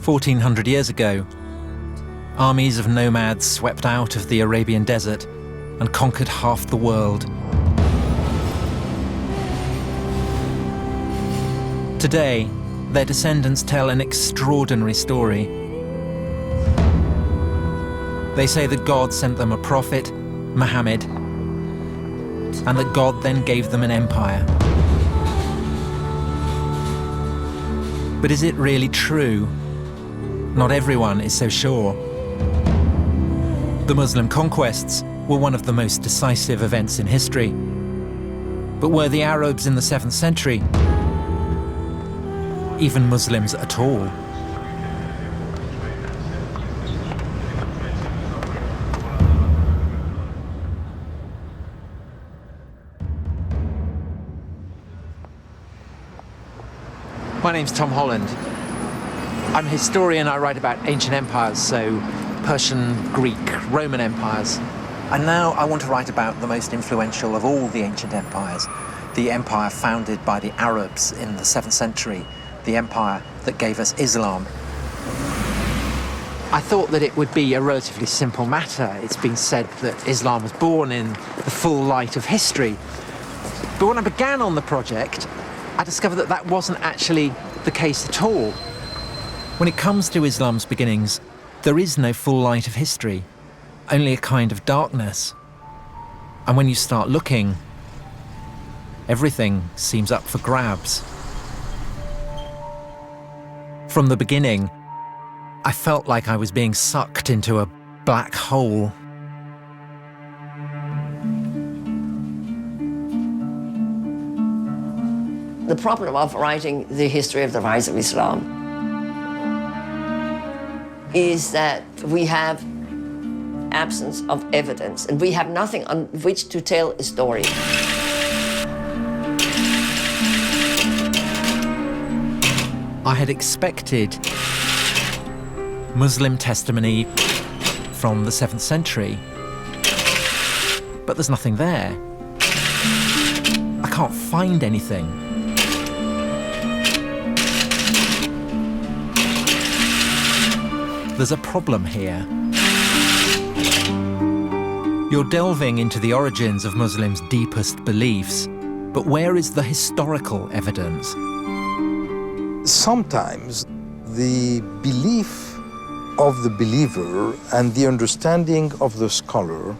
1400 years ago, armies of nomads swept out of the Arabian desert and conquered half the world. Today, their descendants tell an extraordinary story. They say that God sent them a prophet, Muhammad, and that God then gave them an empire. But is it really true? Not everyone is so sure. The Muslim conquests were one of the most decisive events in history. But were the Arabs in the 7th century even Muslims at all? My name's Tom Holland. I'm a historian. I write about ancient empires, so Persian, Greek, Roman empires. And now I want to write about the most influential of all the ancient empires, the empire founded by the Arabs in the 7th century, the empire that gave us Islam. I thought that it would be a relatively simple matter. It's been said that Islam was born in the full light of history. But when I began on the project, I discovered that that wasn't actually the case at all. When it comes to Islam's beginnings, there is no full light of history, only a kind of darkness. And when you start looking, everything seems up for grabs. From the beginning, I felt like I was being sucked into a black hole. The problem of writing the history of the rise of Islam is that we have absence of evidence and we have nothing on which to tell a story. I had expected Muslim testimony from the 7th century, but there's nothing there. I can't find anything. There's a problem here. You're delving into the origins of Muslims' deepest beliefs, but where is the historical evidence? Sometimes the belief of the believer and the understanding of the scholar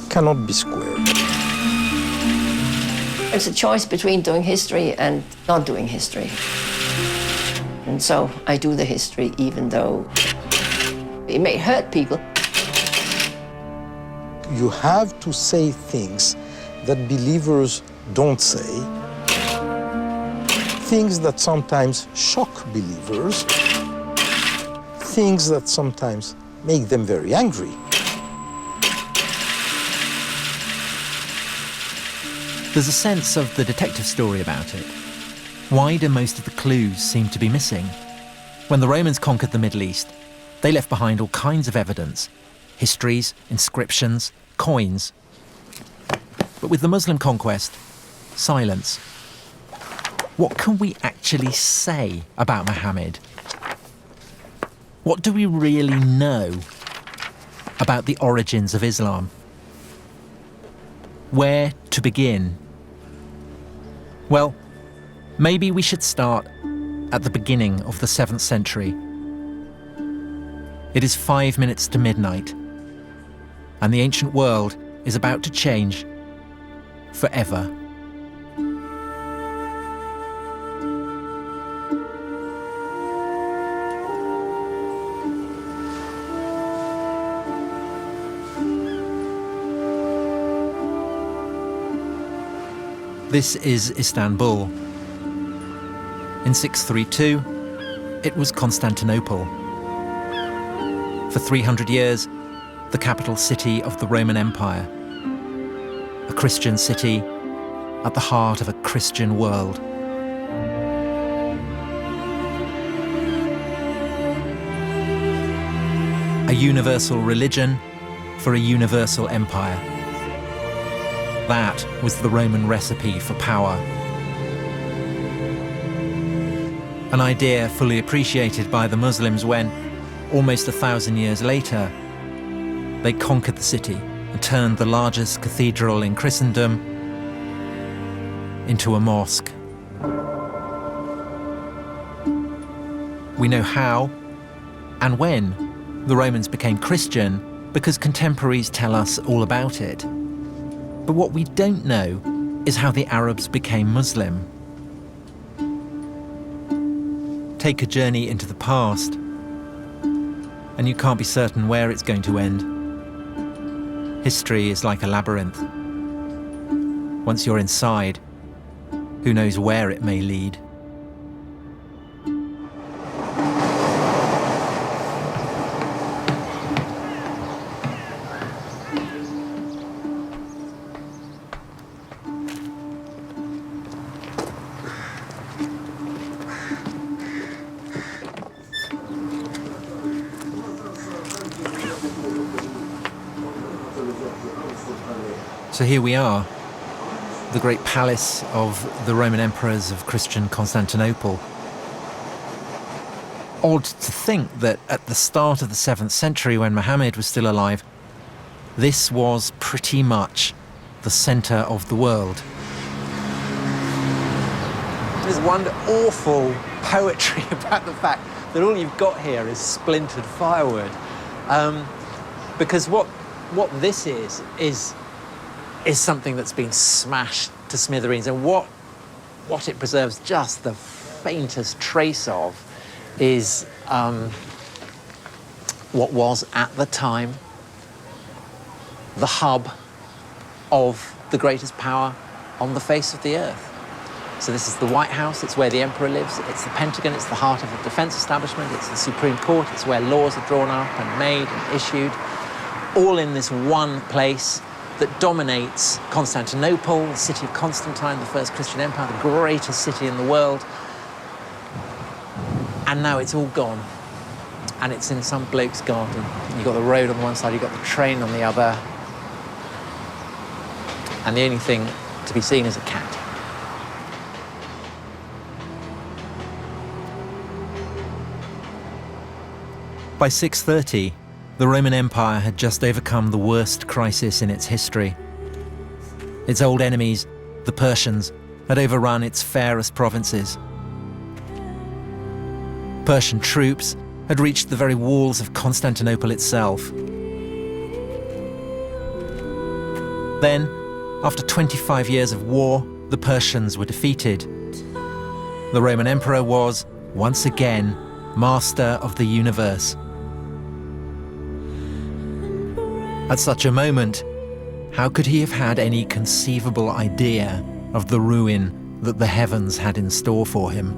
cannot be squared. It's a choice between doing history and not doing history. And so I do the history even though it may hurt people. You have to say things that believers don't say, things that sometimes shock believers, things that sometimes make them very angry. There's a sense of the detective story about it. Why do most of the clues seem to be missing? When the Romans conquered the Middle East, they left behind all kinds of evidence, histories, inscriptions, coins. But with the Muslim conquest, silence. What can we actually say about Muhammad? What do we really know about the origins of Islam? Where to begin? Well, maybe we should start at the beginning of the 7th century. It is 5 minutes to midnight, and the ancient world is about to change forever. This is Istanbul. In 632, it was Constantinople. For 300 years, the capital city of the Roman Empire. A Christian city at the heart of a Christian world. A universal religion for a universal empire. That was the Roman recipe for power. an idea fully appreciated by the Muslims when, almost 1,000 years later, they conquered the city and turned the largest cathedral in Christendom into a mosque. We know how and when the Romans became Christian because contemporaries tell us all about it. But what we don't know is how the Arabs became Muslim. Take a journey into the past, and you can't be certain where it's going to end. History is like a labyrinth. Once you're inside, who knows where it may lead? So here we are, the great palace of the Roman emperors of Christian Constantinople. Odd to think that at the start of the 7th century, when Muhammad was still alive, this was pretty much the centre of the world. There's one awful poetry about the fact that all you've got here is splintered firewood. Because what this is something that's been smashed to smithereens, and what it preserves just the faintest trace of is what was at the time the hub of the greatest power on the face of the earth. So this is the White House, it's where the emperor lives, it's the Pentagon, it's the heart of the defense establishment, it's the Supreme Court, it's where laws are drawn up and made and issued, all in this one place that dominates Constantinople, the city of Constantine, the first Christian empire, the greatest city in the world. And now it's all gone. And it's in some bloke's garden. You've got the road on one side, you've got the train on the other. And the only thing to be seen is a cat. By 630, the Roman Empire had just overcome the worst crisis in its history. Its old enemies, the Persians, had overrun its fairest provinces. Persian troops had reached the very walls of Constantinople itself. Then, after 25 years of war, the Persians were defeated. The Roman Emperor was, once again, master of the universe. At such a moment, how could he have had any conceivable idea of the ruin that the heavens had in store for him?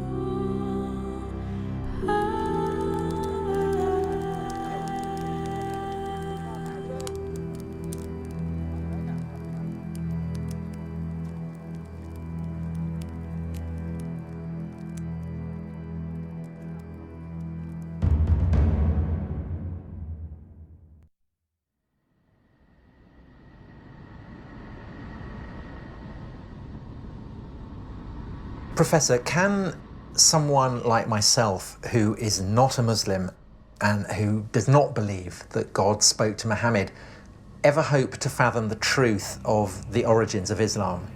Professor, can someone like myself, who is not a Muslim and who does not believe that God spoke to Muhammad, ever hope to fathom the truth of the origins of Islam?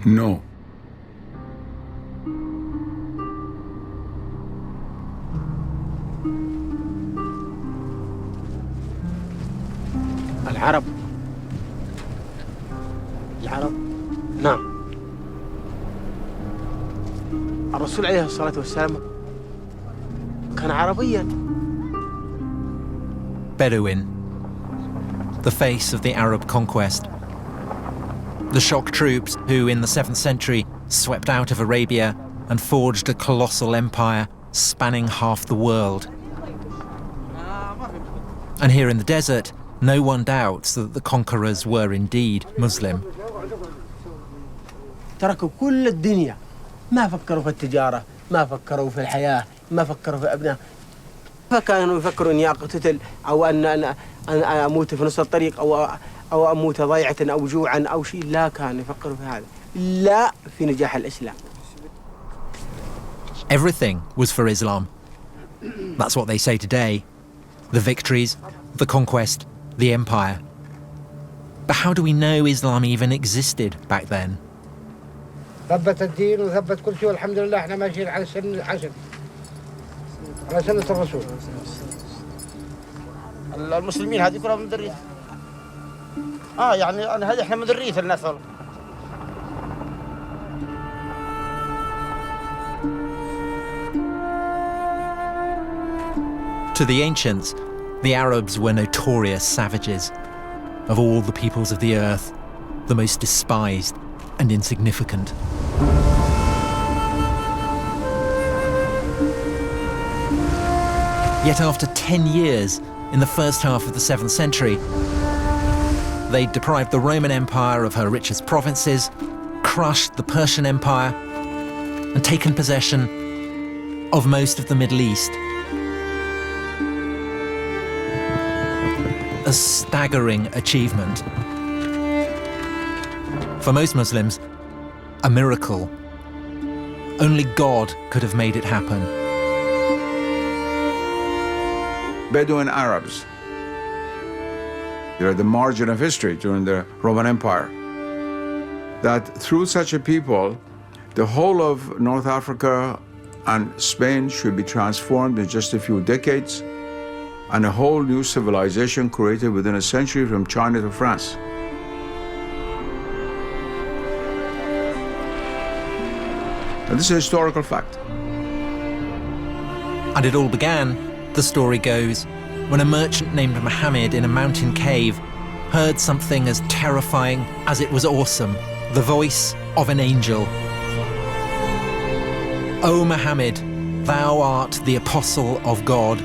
No. العرب نعم الرسول عليه الصلاة والسلام كان عربيا. Bedouin, the face of the Arab conquest. The shock troops who, in the 7th century, swept out of Arabia and forged a colossal empire spanning half the world. And here in the desert, no one doubts that the conquerors were indeed Muslim. تركوا كل الدنيا، ما فكروا في التجارة، ما فكروا في الحياة، ما فكروا في أبناء. فكانوا يفكروا إني أقتل أو أن أموت في نص الطريق أو أموت ضيعة أو جوعا أو شيء. لا كانوا يفكروا في هذا، لا في نجاح الإسلام. Everything was for Islam. That's what they say today. The victories, the conquest, the empire. But how do we know Islam even existed back then? ثبت الدين وثبت كل شيء والحمد لله احنا ماشيين على سنة العسل على سنة الرسول. المسلمين هذه كلها من ذرية. يعني هذه احنا من ذرية الناس والله. To the ancients, the Arabs were notorious savages. Of all the peoples of the earth, the most despised and insignificant. Yet after 10 years, in the first half of the 7th century, they deprived the Roman Empire of her richest provinces, crushed the Persian Empire, and taken possession of most of the Middle East. A staggering achievement. For most Muslims, a miracle. Only God could have made it happen. Bedouin Arabs, they're the margin of history during the Roman Empire. That through such a people, the whole of North Africa and Spain should be transformed in just a few decades, and a whole new civilization created within a century from China to France. And this is a historical fact. And it all began, the story goes, when a merchant named Muhammad in a mountain cave heard something as terrifying as it was awesome, the voice of an angel. O Muhammad, thou art the apostle of God.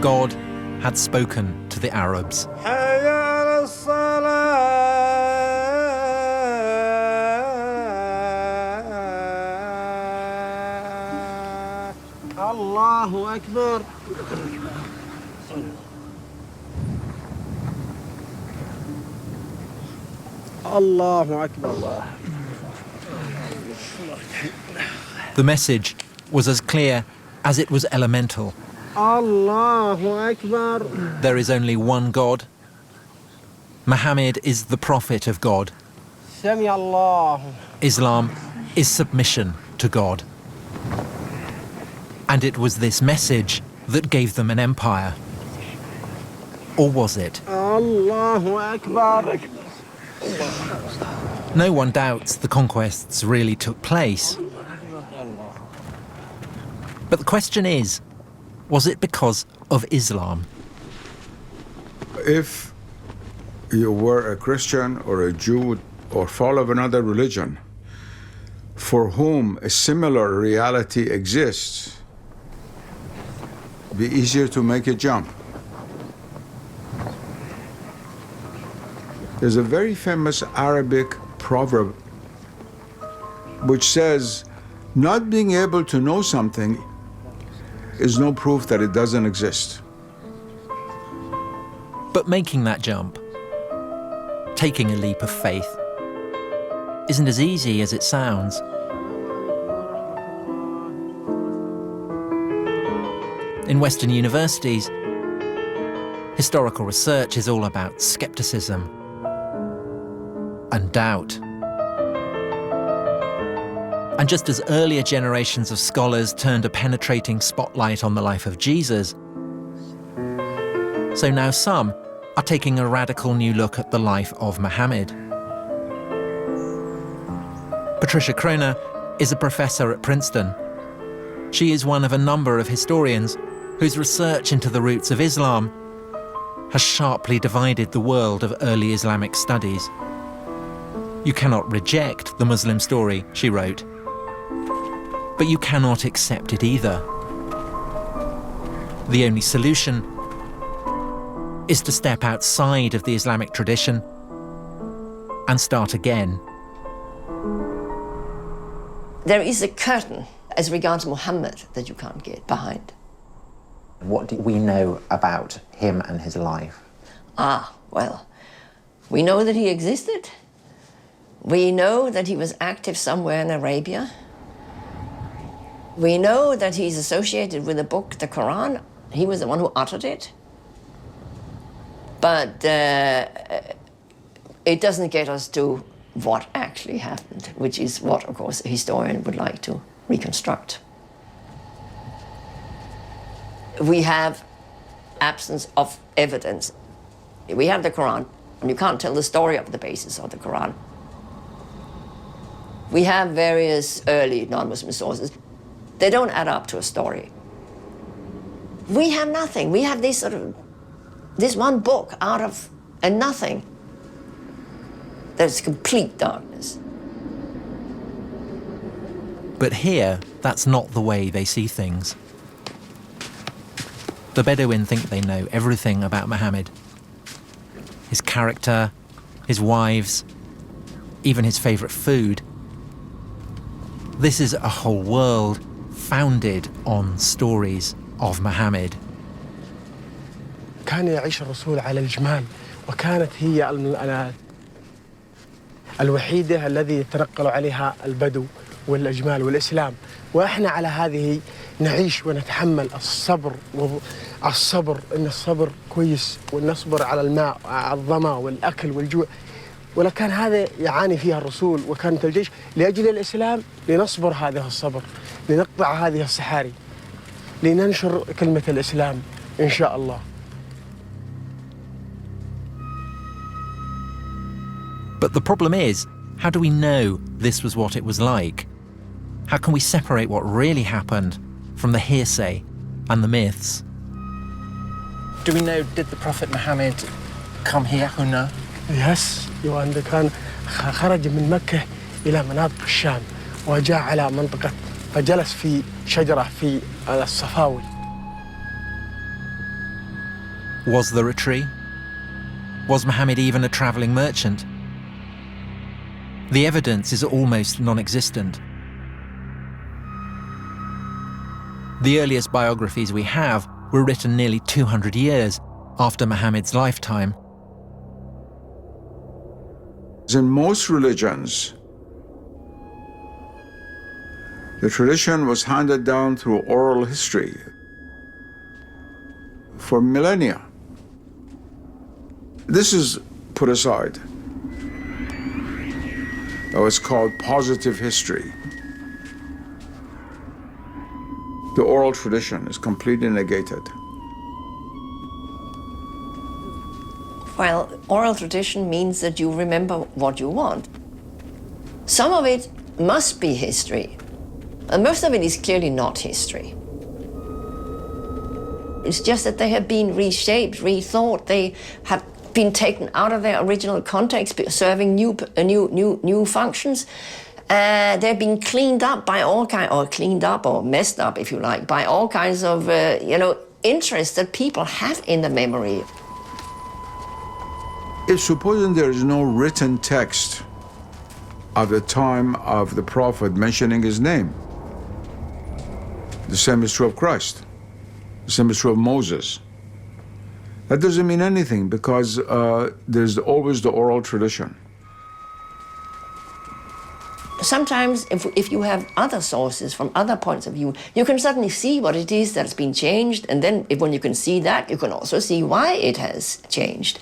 God had spoken to the Arabs. Allahu Akbar. Allahu Akbar. The message was as clear as it was elemental. Allahu Akbar. There is only one God. Muhammad is the prophet of God. Sami Allah. Islam is submission to God. And it was this message that gave them an empire. Or was it? Allahu Akbar. No one doubts the conquests really took place. But the question is, was it because of Islam? If you were a Christian or a Jew or follow another religion for whom a similar reality exists, it'd be easier to make a jump. There's a very famous Arabic proverb which says, not being able to know something is no proof that it doesn't exist. But making that jump, taking a leap of faith, isn't as easy as it sounds. In Western universities, historical research is all about skepticism and doubt. And just as earlier generations of scholars turned a penetrating spotlight on the life of Jesus, so now some are taking a radical new look at the life of Muhammad. Patricia Kroner is a professor at Princeton. She is one of a number of historians whose research into the roots of Islam has sharply divided the world of early Islamic studies. You cannot reject the Muslim story, she wrote, but you cannot accept it either. The only solution is to step outside of the Islamic tradition and start again. There is a curtain as regards Muhammad that you can't get behind. What do we know about him and his life? Well, we know that he existed. We know that he was active somewhere in Arabia. We know that he's associated with the book, the Quran. He was the one who uttered it. But it doesn't get us to what actually happened, which is what, of course, a historian would like to reconstruct. We have absence of evidence. We have the Quran, and you can't tell the story of the basis of the Quran. We have various early non-Muslim sources. They don't add up to a story. We have nothing. We have this one book out of a nothing. There's complete darkness. But here, that's not the way they see things. The Bedouin think they know everything about Muhammad. His character, his wives, even his favourite food. This is a whole world founded on stories of Muhammad. كان يعيش الرسول على الجمال، وكانت هي الوحيدة الذي يتنقل عليها البدو والأجمال والإسلام، وإحنا على هذه نعيش ونتحمل الصبر إن الصبر كويس، ونصبر على الماء على الظما والأكل والجوع، ولكن هذا يعاني فيها الرسول وكانت الجيش لأجل الإسلام، لنصبر هذا الصبر، لنقطع هذه الصحاري، لننشر كلمة الإسلام إن شاء الله. But the problem is, how do we know this was what it was like? How can we separate what really happened from the hearsay and the myths? Do we know, did the Prophet Muhammad come here, Huna? Yes, وأنه كان خرج من مكة إلى مناطق الشام وجاء على منطقة فجلس في شجرة في الصفاوي. Was there a tree? Was Muhammad even a travelling merchant? The evidence is almost non-existent. The earliest biographies we have were written nearly 200 years after Muhammad's lifetime. In most religions, the tradition was handed down through oral history for millennia. This is put aside. That was called positive history. The oral tradition is completely negated. Well, oral tradition means that you remember what you want. Some of it must be history, and most of it is clearly not history. It's just that they have been reshaped, rethought. They have been taken out of their original context, serving new functions. They've been cleaned up by all kinds, or cleaned up or messed up, if you like, by all kinds of interests that people have in the memory. If supposing there is no written text of the time of the Prophet mentioning his name, the same is true of Christ, the same is true of Moses. That doesn't mean anything because there's always the oral tradition. Sometimes if you have other sources from other points of view, you can suddenly see what it is that's been changed, and then when you can see that, you can also see why it has changed.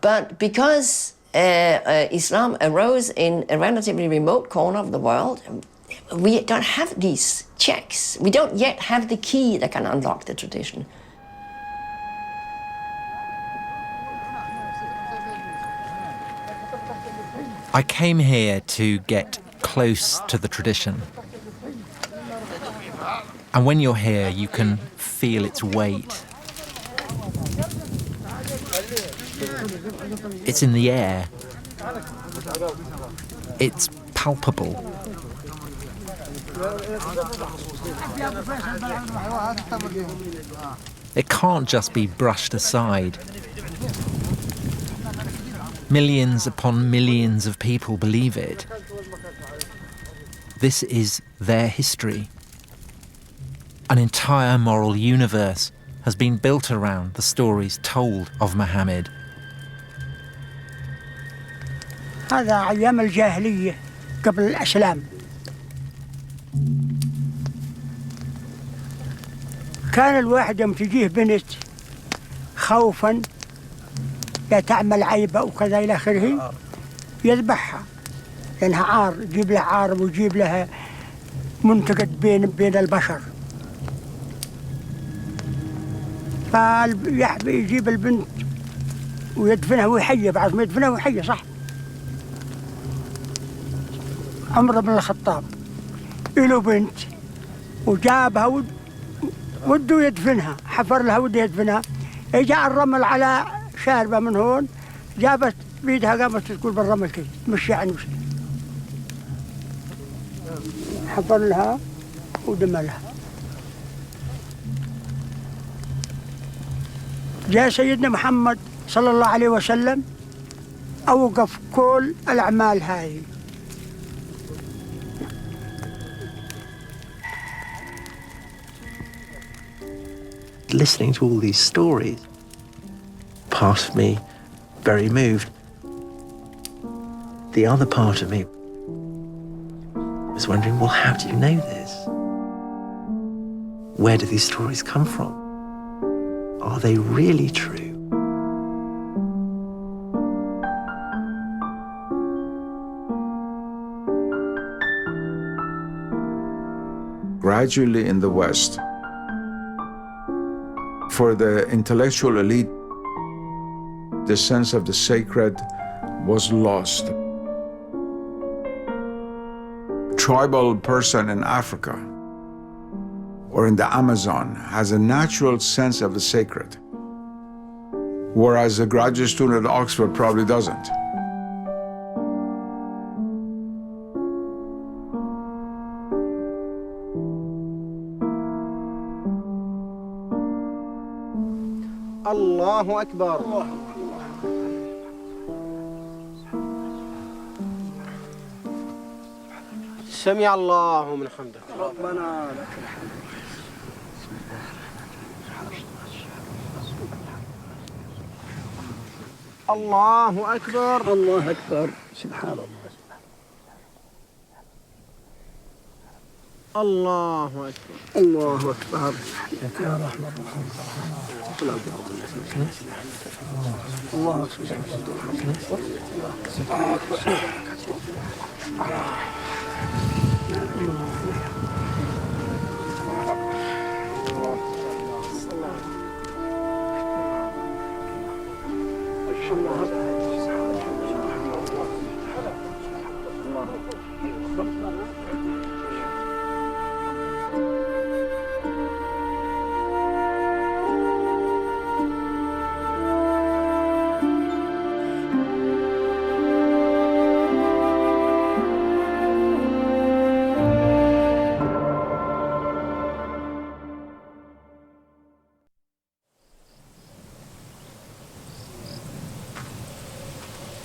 But because Islam arose in a relatively remote corner of the world, we don't have these checks. We don't yet have the key that can unlock the tradition. I came here to get close to the tradition. And when you're here, you can feel its weight. It's in the air. It's palpable. It can't just be brushed aside. Millions upon millions of people believe it. This is their history. An entire moral universe has been built around the stories told of Muhammad. هذا أيام الجاهلية قبل الإسلام. كان الواحد يوم تجيه بنت خوفا لا تعمل عيبة وكذا إلى آخره يذبحها، لأنها عار، يجيب لها عار ويجيب لها منتقد بين البشر. فيجيب البنت ويدفنها ويحيى، بعد ما يدفنها ويحيى صح. عمر بن الخطاب له بنت وجابها وده يدفنها، حفر لها وده يدفنها، جاء الرمل على شاربة من هون، جابت بيدها قامت تقول بالرمل كذا مش يعني مش، حفر لها ودملها. جاء سيدنا محمد صلى الله عليه وسلم أوقف كل الأعمال هذه. Listening to all these stories, part of me very moved. The other part of me was wondering, well, how do you know this? Where do these stories come from? Are they really true? Gradually in the West, for the intellectual elite, the sense of the sacred was lost. Tribal person in Africa or in the Amazon has a natural sense of the sacred, whereas a graduate student at Oxford probably doesn't. الله أكبر. سمع الله من حمده. ربنا لك الحمد. الله أكبر. الله أكبر. سبحان الله. الله أكبر. الله أكبر. يا رحمة الله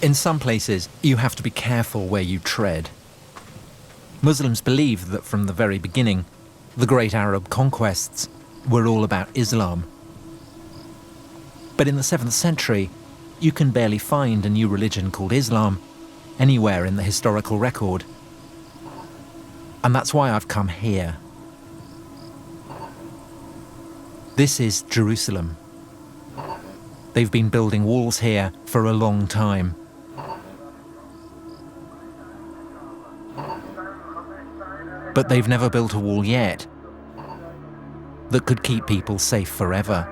In some places, you have to be careful where you tread. Muslims believe that from the very beginning, the great Arab conquests were all about Islam. But in the 7th century, you can barely find a new religion called Islam anywhere in the historical record. And that's why I've come here. This is Jerusalem. They've been building walls here for a long time. But they've never built a wall yet that could keep people safe forever.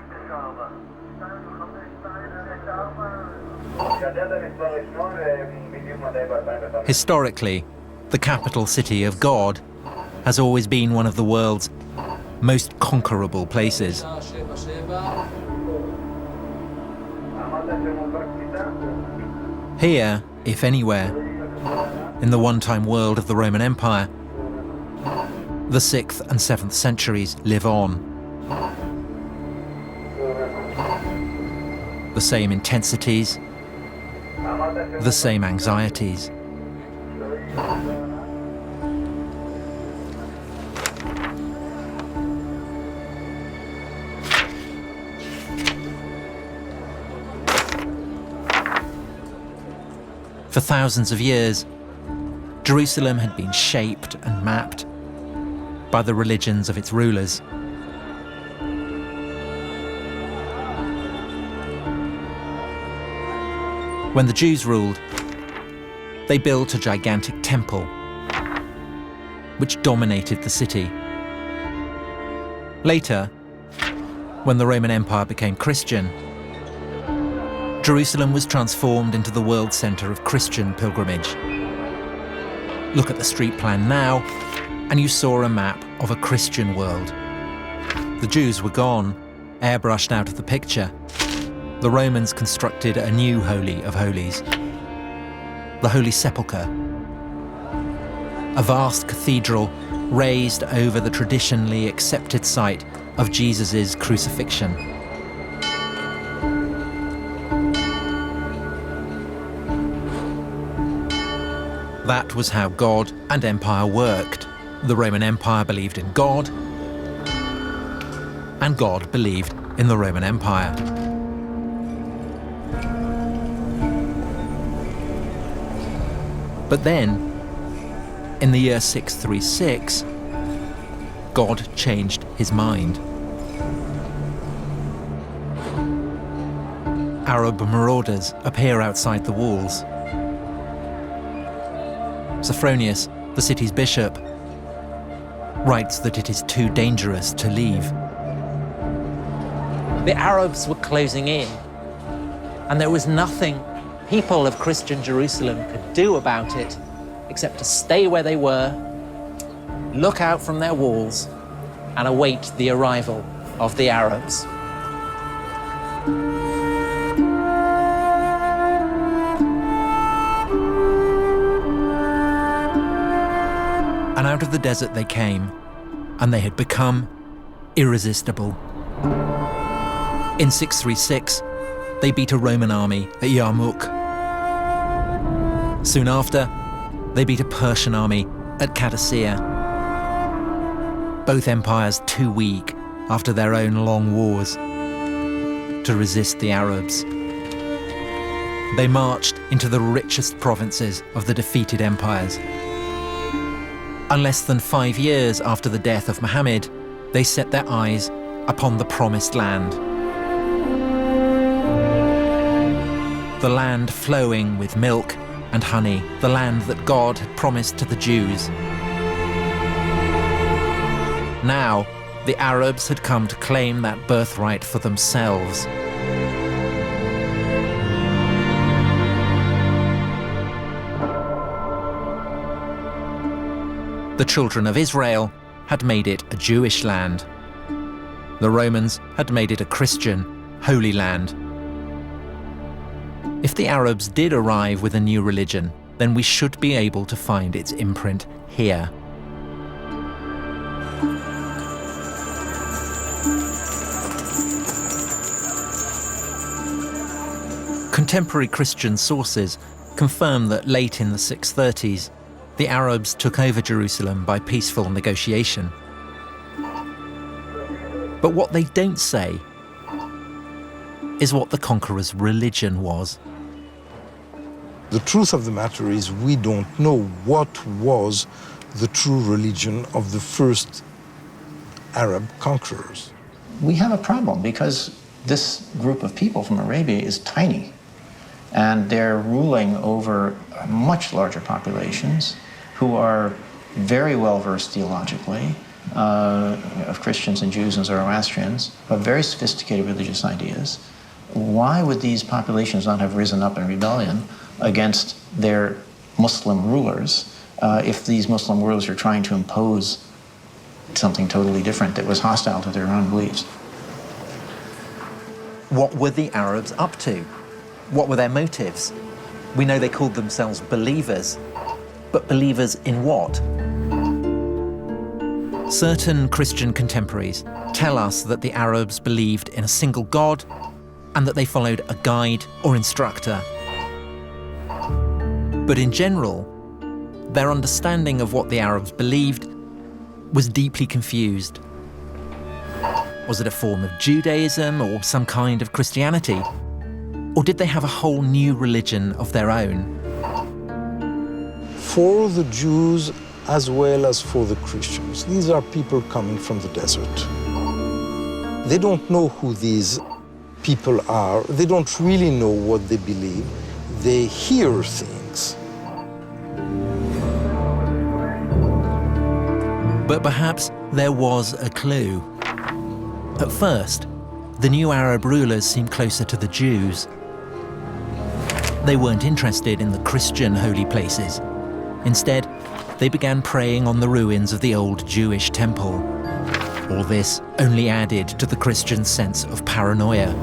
Historically, the capital city of God has always been one of the world's most conquerable places. Here, if anywhere, in the one-time world of the Roman Empire, the 6th and 7th centuries live on. The same intensities, the same anxieties. For thousands of years, Jerusalem had been shaped and mapped by the religions of its rulers. When the Jews ruled, they built a gigantic temple which dominated the city. Later, when the Roman Empire became Christian, Jerusalem was transformed into the world centre of Christian pilgrimage. Look at the street plan now, and you saw a map of a Christian world. The Jews were gone, airbrushed out of the picture. The Romans constructed a new Holy of Holies, the Holy Sepulchre, a vast cathedral raised over the traditionally accepted site of Jesus' crucifixion. That was how God and empire worked. The Roman Empire believed in God, and God believed in the Roman Empire. But then, in the year 636, God changed his mind. Arab marauders appear outside the walls. Sophronius, the city's bishop, writes that it is too dangerous to leave. The Arabs were closing in, and there was nothing people of Christian Jerusalem could do about it except to stay where they were, look out from their walls, and await the arrival of the Arabs. And out of the desert they came, and they had become irresistible. In 636, they beat a Roman army at Yarmouk. Soon after, they beat a Persian army at Qadisiyah. Both empires too weak after their own long wars to resist the Arabs. They marched into the richest provinces of the defeated empires. And less than 5 years after the death of Muhammad, they set their eyes upon the promised land. The land flowing with milk and honey, the land that God had promised to the Jews. Now, the Arabs had come to claim that birthright for themselves. The children of Israel had made it a Jewish land. The Romans had made it a Christian, holy land. If the Arabs did arrive with a new religion, then we should be able to find its imprint here. Contemporary Christian sources confirm that late in the 630s, the Arabs took over Jerusalem by peaceful negotiation. But what they don't say is what the conqueror's religion was. The truth of the matter is we don't know what was the true religion of the first Arab conquerors. We have a problem because this group of people from Arabia is tiny, and they're ruling over much larger populations who are very well versed theologically, of Christians and Jews and Zoroastrians, but very sophisticated religious ideas. Why would these populations not have risen up in rebellion against their Muslim rulers if these Muslim rulers are trying to impose something totally different that was hostile to their own beliefs? What were the Arabs up to? What were their motives? We know they called themselves believers, but believers in what? Certain Christian contemporaries tell us that the Arabs believed in a single God and that they followed a guide or instructor. But in general, their understanding of what the Arabs believed was deeply confused. Was it a form of Judaism or some kind of Christianity? Or did they have a whole new religion of their own? for the Jews as well as for the Christians. These are people coming from the desert. They don't know who these people are. They don't really know what they believe. They hear things. But perhaps there was a clue. At first, the new Arab rulers seemed closer to the Jews. They weren't interested in the Christian holy places. Instead, they began praying on the ruins of the old Jewish temple. All this only added to the Christians' sense of paranoia.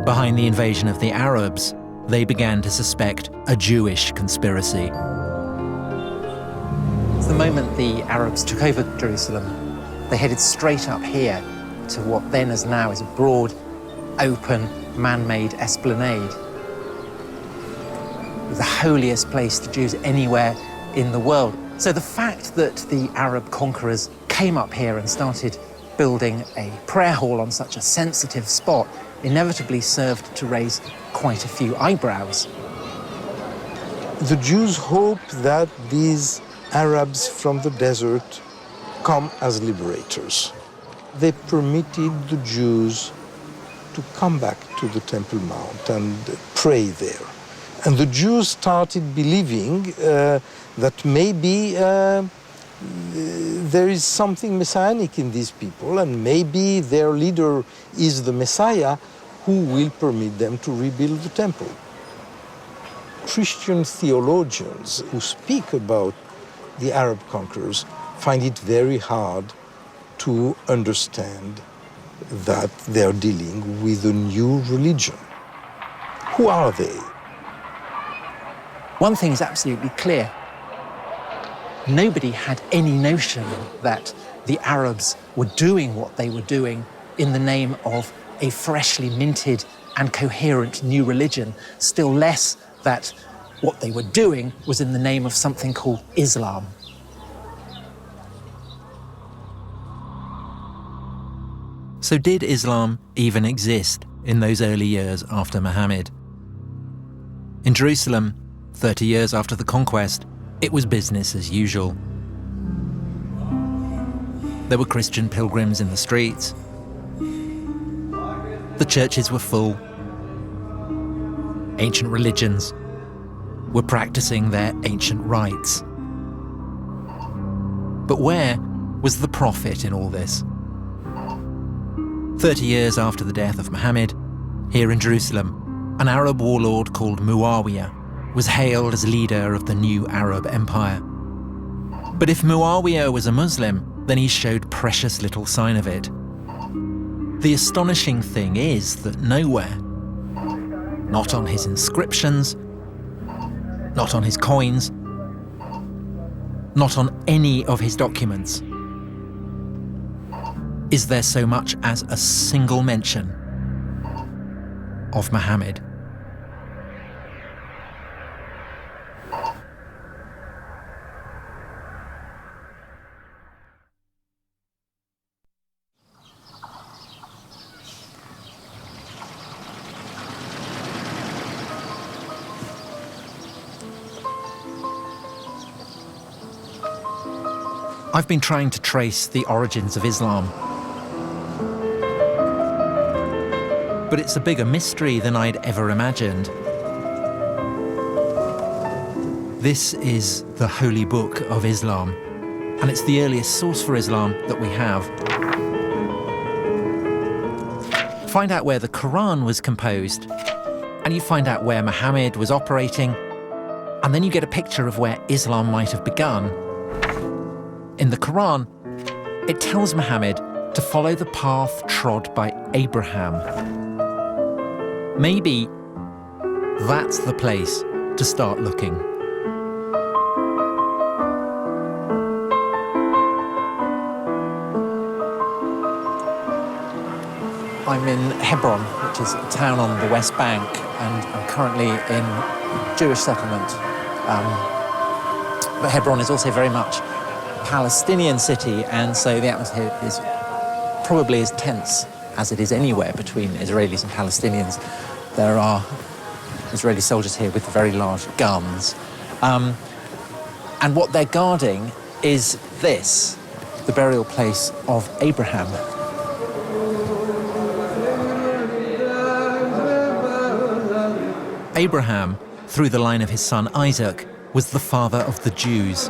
Behind the invasion of the Arabs, they began to suspect a Jewish conspiracy. The moment the Arabs took over Jerusalem, they headed straight up here to what then as now is a broad, open, man-made esplanade. The holiest place to Jews anywhere in the world. So the fact that the Arab conquerors came up here and started building a prayer hall on such a sensitive spot inevitably served to raise quite a few eyebrows. The Jews hope that these Arabs from the desert come as liberators. They permitted the Jews to come back to the Temple Mount and pray there. And the Jews started believing that maybe there is something messianic in these people, and maybe their leader is the Messiah who will permit them to rebuild the temple. Christian theologians who speak about the Arab conquerors find it very hard to understand that they are dealing with a new religion. Who are they? One thing is absolutely clear. Nobody had any notion that the Arabs were doing what they were doing in the name of a freshly minted and coherent new religion, still less that what they were doing was in the name of something called Islam. So did Islam even exist in those early years after Muhammad? In Jerusalem, 30 years after the conquest, it was business as usual. There were Christian pilgrims in the streets. The churches were full. Ancient religions were practicing their ancient rites. But where was the prophet in all this? 30 years after the death of Muhammad, here in Jerusalem, an Arab warlord called Muawiyah was hailed as leader of the new Arab empire. But if Muawiyah was a Muslim, then he showed precious little sign of it. The astonishing thing is that nowhere, not on his inscriptions, not on his coins, not on any of his documents, is there so much as a single mention of Muhammad. I've been trying to trace the origins of Islam. But it's a bigger mystery than I'd ever imagined. This is the Holy Book of Islam, and it's the earliest source for Islam that we have. Find out where the Quran was composed, and you find out where Muhammad was operating, and then you get a picture of where Islam might have begun. In the Quran, it tells Muhammad to follow the path trod by Abraham. Maybe that's the place to start looking. I'm in Hebron, which is a town on the West Bank, and I'm currently in a Jewish settlement. But Hebron is also very much a Palestinian city, and so the atmosphere is probably as tense as it is anywhere between Israelis and Palestinians. There are Israeli soldiers here with very large guns. And what they're guarding is this, the burial place of Abraham. Abraham, through the line of his son Isaac, was the father of the Jews.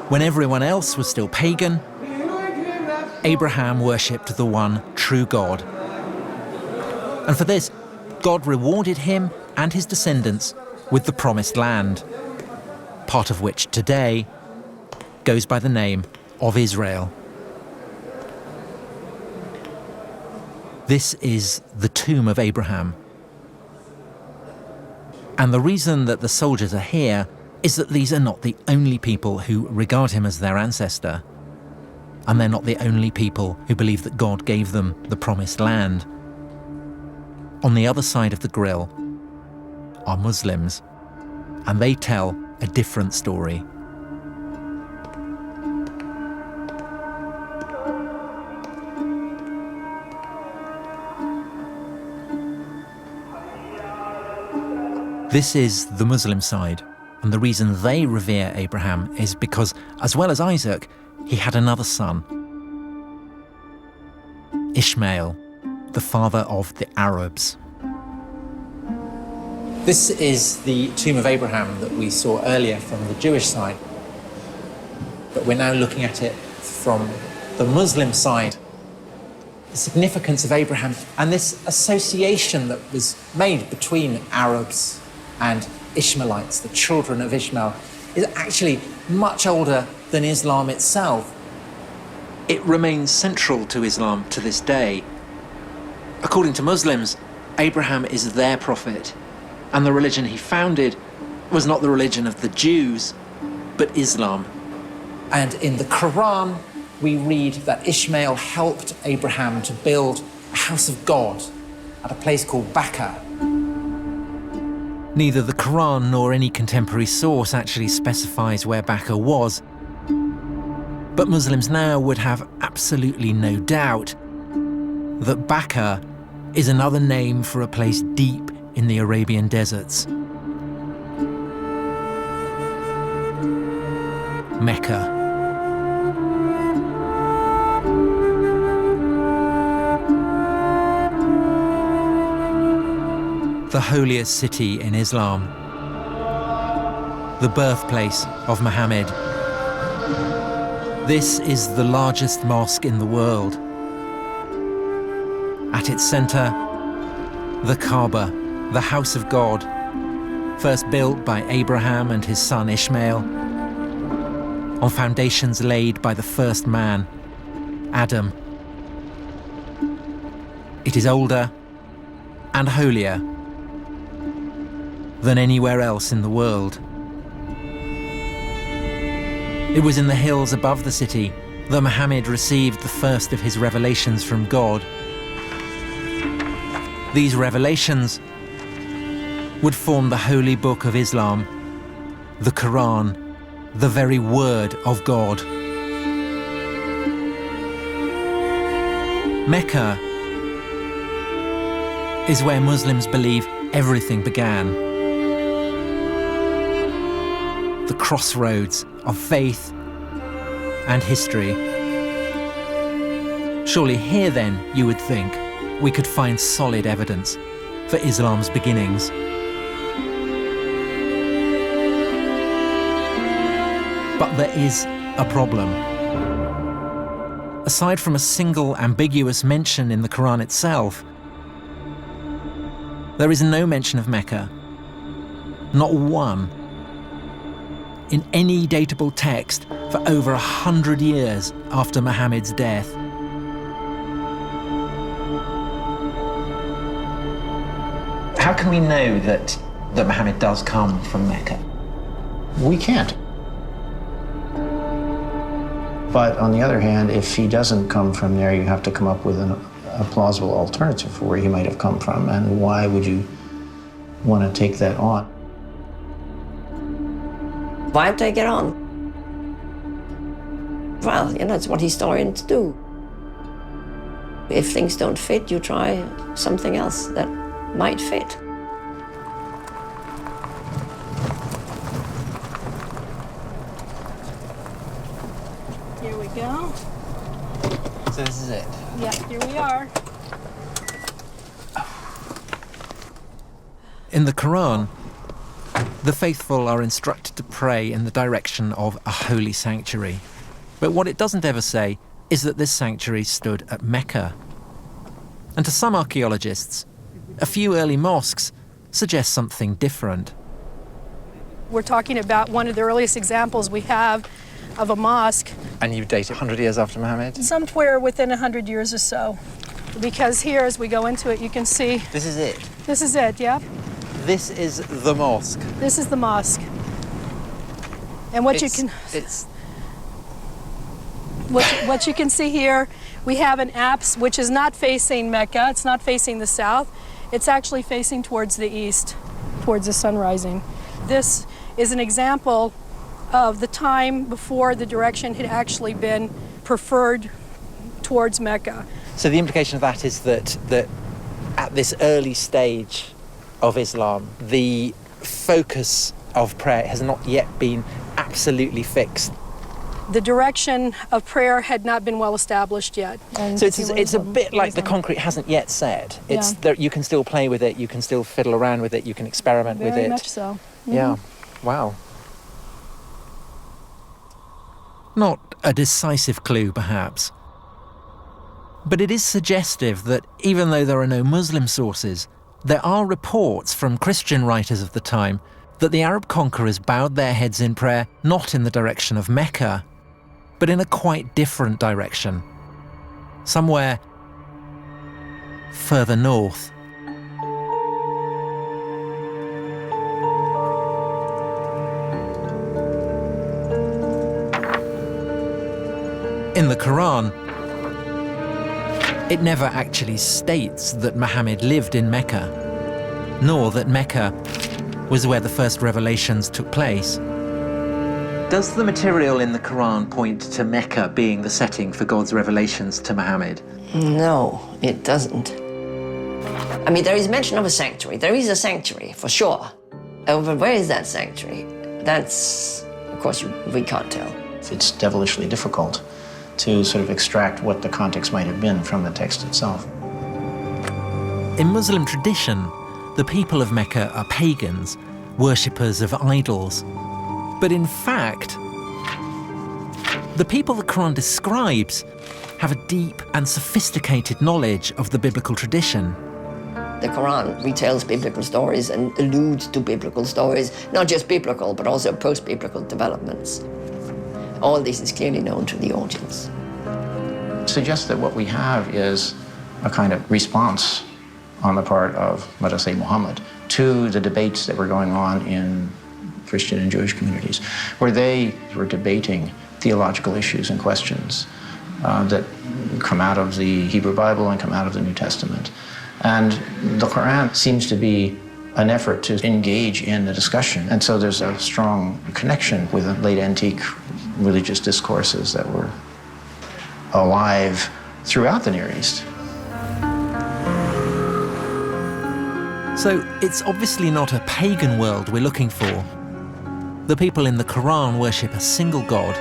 When everyone else was still pagan, Abraham worshipped the one true God. And for this, God rewarded him and his descendants with the promised land, part of which today goes by the name of Israel. This is the tomb of Abraham. And the reason that the soldiers are here is that these are not the only people who regard him as their ancestor. And they're not the only people who believe that God gave them the promised land. On the other side of the grill are Muslims, and they tell a different story. This is the Muslim side, and the reason they revere Abraham is because, as well as Isaac, he had another son, Ishmael, the father of the Arabs. This is the tomb of Abraham that we saw earlier from the Jewish side, but we're now looking at it from the Muslim side. The significance of Abraham and this association that was made between Arabs and Ishmaelites, the children of Ishmael, is actually much older than Islam itself. It remains central to Islam to this day. According to Muslims, Abraham is their prophet, and the religion he founded was not the religion of the Jews, but Islam. And in the Quran, we read that Ishmael helped Abraham to build a house of God at a place called Bakka. Neither the Quran nor any contemporary source actually specifies where Bakka was, but Muslims now would have absolutely no doubt that Bakka is another name for a place deep in the Arabian deserts. Mecca. The holiest city in Islam, the birthplace of Muhammad. This is the largest mosque in the world. At its center, the Kaaba, the house of God, first built by Abraham and his son Ishmael, on foundations laid by the first man, Adam. It is older and holier than anywhere else in the world. It was in the hills above the city that Muhammad received the first of his revelations from God. These revelations would form the holy book of Islam, the Quran, the very word of God. Mecca is where Muslims believe everything began. The crossroads of faith and history. Surely here then, you would think, we could find solid evidence for Islam's beginnings. But there is a problem. Aside from a single ambiguous mention in the Quran itself, there is no mention of Mecca, not one, in any datable text for over 100 years after Muhammad's death. How can we know that Muhammad does come from Mecca? We can't. But on the other hand, if he doesn't come from there, you have to come up with a plausible alternative for where he might have come from, and why would you want to take that on? Why take it on? Well, you know, it's what historians do. If things don't fit, you try something else that might fit. Here we go. So this is it. Yeah, here we are. In the Quran, the faithful are instructed to pray in the direction of a holy sanctuary. But what it doesn't ever say is that this sanctuary stood at Mecca. And to some archaeologists, a few early mosques suggest something different. We're talking about one of the earliest examples we have of a mosque. And you date it 100 years after Muhammad? Somewhere within 100 years or so. Because here, as we go into it, you can see... This is it? This is it, yeah. This is the mosque? This is the mosque. And what you can see here, we have an apse which is not facing Mecca, it's not facing the south, it's actually facing towards the east, towards the sun rising. This is an example of the time before the direction had actually been preferred towards Mecca. So the implication of that is that at this early stage of Islam, the focus of prayer has not yet been absolutely fixed. The direction of prayer had not been well established yet. So it's a bit like the concrete hasn't yet set. It's that you can still play with it, you can still fiddle around with it, you can experiment with it. Very much so. Mm-hmm. Yeah. Wow. Not a decisive clue, perhaps. But it is suggestive that even though there are no Muslim sources, there are reports from Christian writers of the time that the Arab conquerors bowed their heads in prayer not in the direction of Mecca, but in a quite different direction. Somewhere further north. In the Quran, it never actually states that Muhammad lived in Mecca, nor that Mecca was where the first revelations took place. Does the material in the Quran point to Mecca being the setting for God's revelations to Muhammad? No, it doesn't. I mean, there is mention of a sanctuary. There is a sanctuary, for sure. But where is that sanctuary? That's, of course, we can't tell. It's devilishly difficult to sort of extract what the context might have been from the text itself. In Muslim tradition, the people of Mecca are pagans, worshippers of idols. But in fact, the people the Quran describes have a deep and sophisticated knowledge of the biblical tradition. The Quran retells biblical stories and alludes to biblical stories, not just biblical, but also post-biblical developments. All this is clearly known to the audience. It suggests that what we have is a kind of response on the part of, let us say, Muhammad, to the debates that were going on in Christian and Jewish communities, where they were debating theological issues and questions that come out of the Hebrew Bible and come out of the New Testament. And the Quran seems to be an effort to engage in the discussion. And so there's a strong connection with the late antique religious discourses that were alive throughout the Near East. So it's obviously not a pagan world we're looking for. The people in the Quran worship a single God,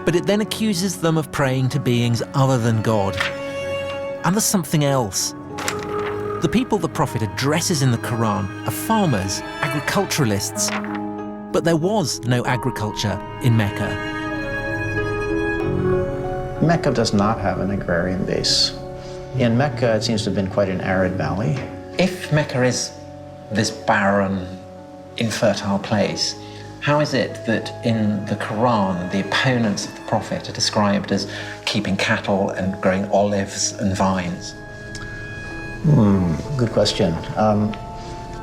but it then accuses them of praying to beings other than God. And there's something else. The people the Prophet addresses in the Quran are farmers, agriculturalists, but there was no agriculture in Mecca. Mecca does not have an agrarian base. In Mecca, it seems to have been quite an arid valley. If Mecca is this barren, infertile place, how is it that in the Quran, the opponents of the Prophet are described as keeping cattle and growing olives and vines? Good question.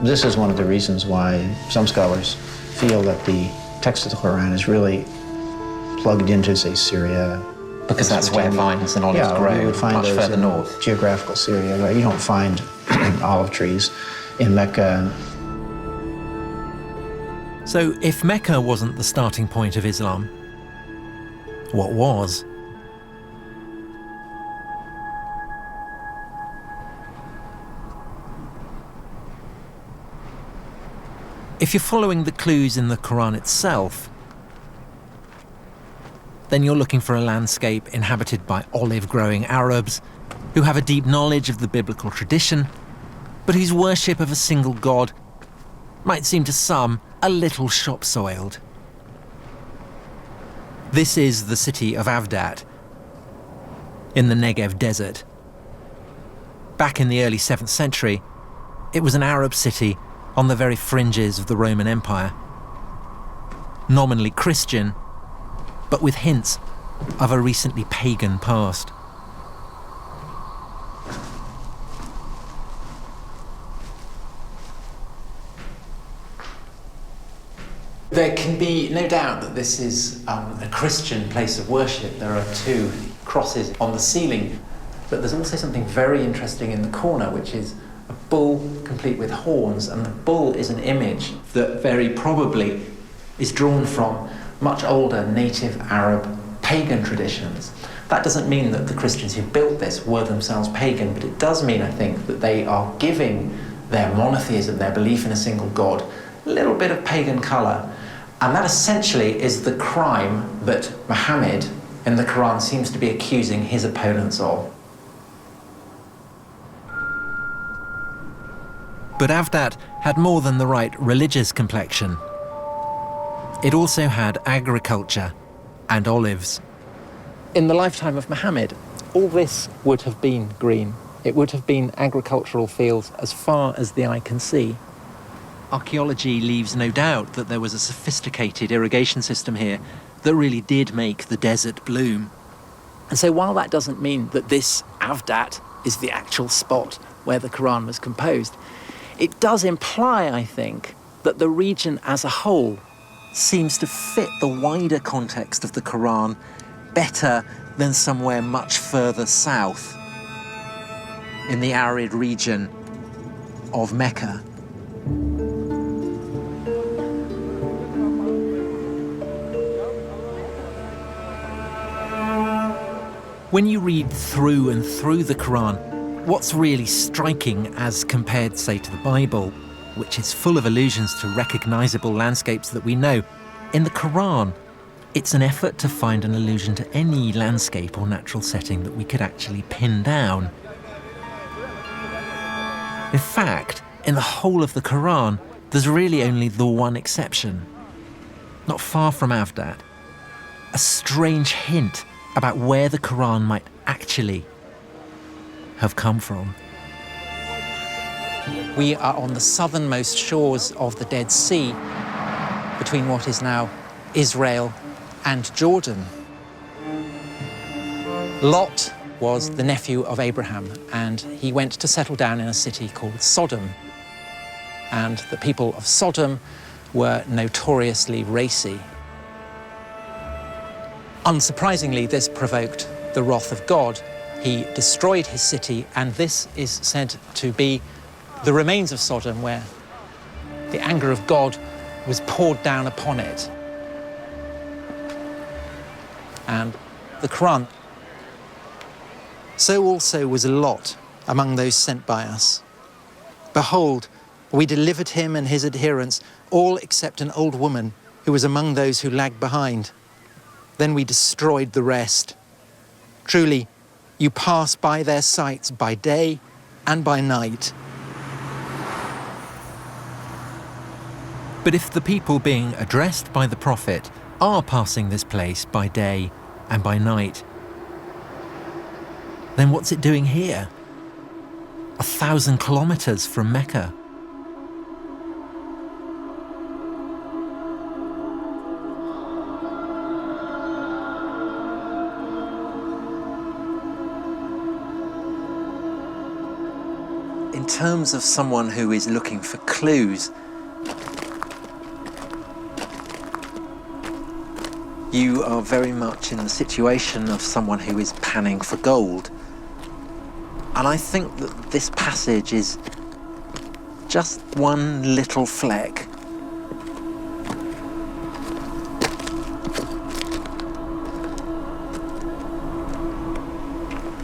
This is one of the reasons why some scholars feel that the text of the Quran is really plugged into, say, Syria. Because that's where vines and olives grow, you would find much those further in north. Geographical Syria, right? You don't find olive trees in Mecca. So if Mecca wasn't the starting point of Islam, what was? If you're following the clues in the Quran itself, then you're looking for a landscape inhabited by olive-growing Arabs who have a deep knowledge of the biblical tradition, but whose worship of a single god might seem to some a little shop-soiled. This is the city of Avdat, in the Negev desert. Back in the early 7th century, it was an Arab city on the very fringes of the Roman Empire. Nominally Christian, but with hints of a recently pagan past. There can be no doubt that this is a Christian place of worship. There are 2 crosses on the ceiling, but there's also something very interesting in the corner, which is a bull complete with horns, and the bull is an image that very probably is drawn from much older native Arab pagan traditions. That doesn't mean that the Christians who built this were themselves pagan, but it does mean, I think, that they are giving their monotheism, their belief in a single god, a little bit of pagan colour. And that essentially is the crime that Muhammad in the Quran seems to be accusing his opponents of. But Avdat had more than the right religious complexion. It also had agriculture and olives. In the lifetime of Muhammad, all this would have been green. It would have been agricultural fields as far as the eye can see. Archaeology leaves no doubt that there was a sophisticated irrigation system here that really did make the desert bloom. And so while that doesn't mean that this Avdat is the actual spot where the Quran was composed, it does imply, I think, that the region as a whole seems to fit the wider context of the Quran better than somewhere much further south, in the arid region of Mecca. When you read through and through the Quran, what's really striking as compared, say, to the Bible, which is full of allusions to recognizable landscapes that we know, in the Quran, it's an effort to find an allusion to any landscape or natural setting that we could actually pin down. In fact, in the whole of the Quran, there's really only the one exception. Not far from Avdat, a strange hint about where the Quran might actually have come from. We are on the southernmost shores of the Dead Sea, between what is now Israel and Jordan. Lot was the nephew of Abraham, and he went to settle down in a city called Sodom. And the people of Sodom were notoriously racy. Unsurprisingly, this provoked the wrath of God. He destroyed his city, and this is said to be the remains of Sodom, where the anger of God was poured down upon it. And the Quran. So also was Lot among those sent by us. Behold, we delivered him and his adherents, all except an old woman who was among those who lagged behind. Then we destroyed the rest. Truly, you pass by their sites by day and by night. But if the people being addressed by the Prophet are passing this place by day and by night, then what's it doing here? 1,000 kilometers from Mecca. In terms of someone who is looking for clues, you are very much in the situation of someone who is panning for gold. And I think that this passage is just one little fleck.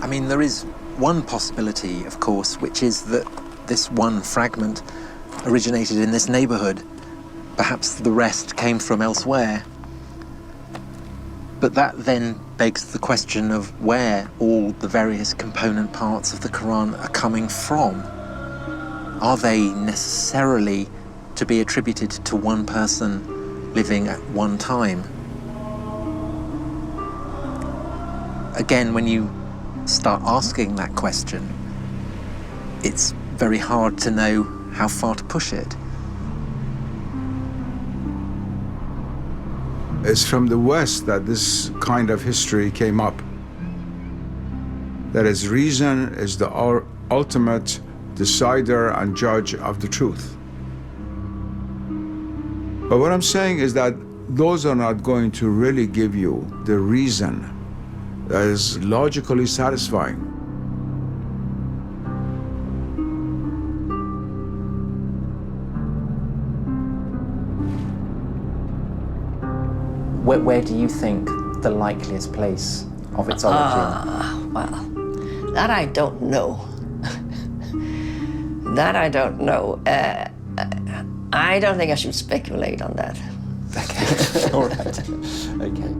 I mean, there is one possibility, of course, which is that this one fragment originated in this neighborhood. Perhaps the rest came from elsewhere. But that then begs the question of where all the various component parts of the Quran are coming from. Are they necessarily to be attributed to one person living at one time? Again, when you start asking that question, it's very hard to know how far to push it. It's from the West that this kind of history came up. That is, reason is the ultimate decider and judge of the truth. But what I'm saying is that those are not going to really give you the reason that is logically satisfying. Where do you think the likeliest place of its origin? Well, that I don't know. That I don't know. I don't think I should speculate on that. Okay, all right. Okay.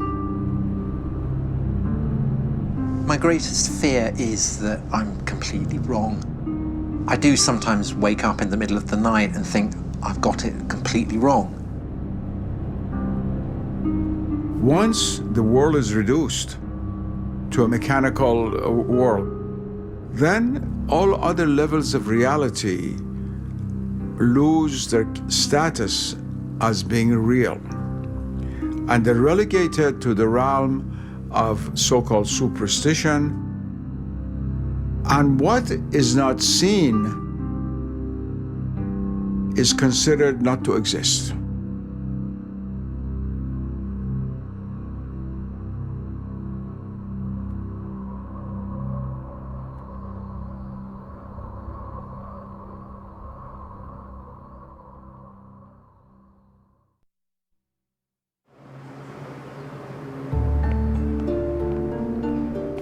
My greatest fear is that I'm completely wrong. I do sometimes wake up in the middle of the night and think I've got it completely wrong. Once the world is reduced to a mechanical world, then all other levels of reality lose their status as being real. And they're relegated to the realm of so-called superstition. And what is not seen is considered not to exist.